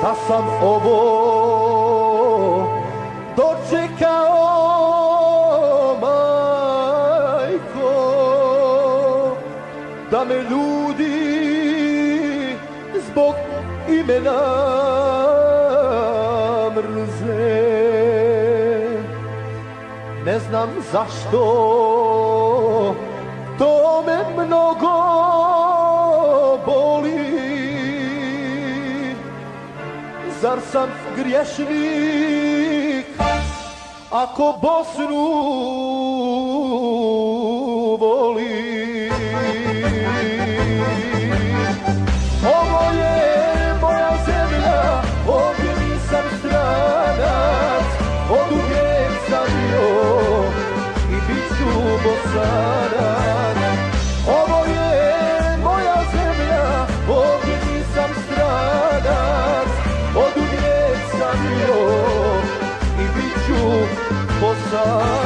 da sam ovo dočekao, majko, da me ljudi zbog imena mrze. Ne znam zašto, to me mnogo boli. Zar sam griješnik ako Bosnu volim? Ovo je moja zemlja, ovdje nisam stranac, oduvijek sam bio i bit ću Bosanac. Ovo je moja zemlja, ovdje nisam stranac, oduvijek sam bio i bit ću Bosanac.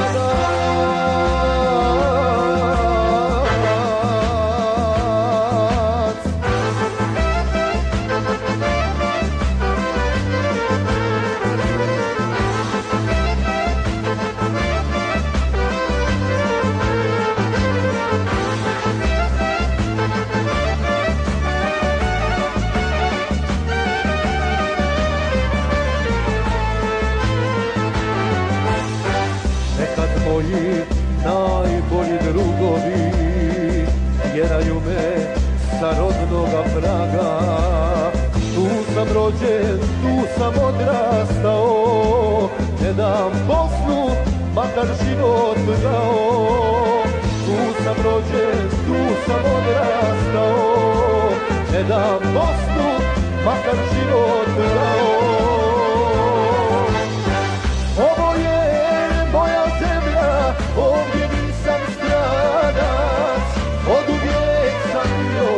Moji najbolji drugovi tjeraju me sa rodnoga praga. Tu sam rođen, tu sam odrastao, ne dam Bosnu, makar život dao. Tu sam rođen, tu sam odrastao, ne dam Bosnu, makar život dao. Ovdje nisam stranac, oduvijek sam bio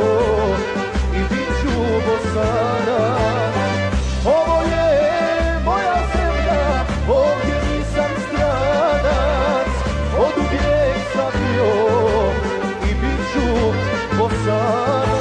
i bit ću Bosanac. Ovo je moja zemlja, ovdje nisam stranac, oduvijek sam bio i bit ću Bosanac.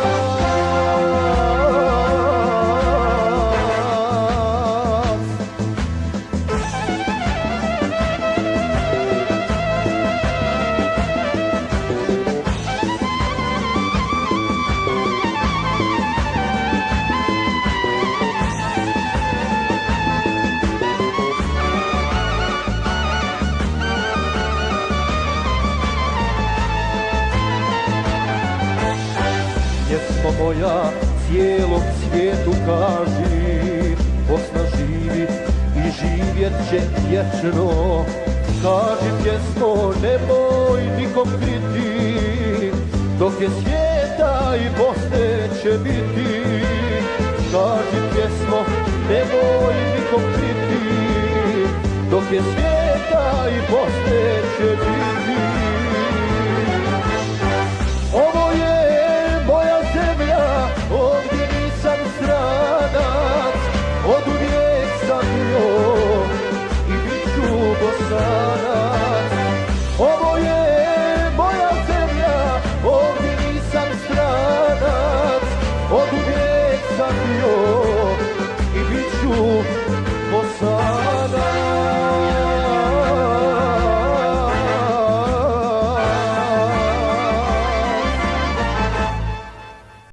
Pjesmo moja cijelom svijetu kaži, Bosna živi i živjet će vječno. Kaži pjesmo, nemoj nikom kriti, dok je svijeta i Bosne će biti. Kaži pjesmo, nemoj nikom kriti, dok je svijeta i Bosne će biti. Ovo je moja zemlja, ovdje nisam stranac, oduvijek sam bio i bit ću Bosanac.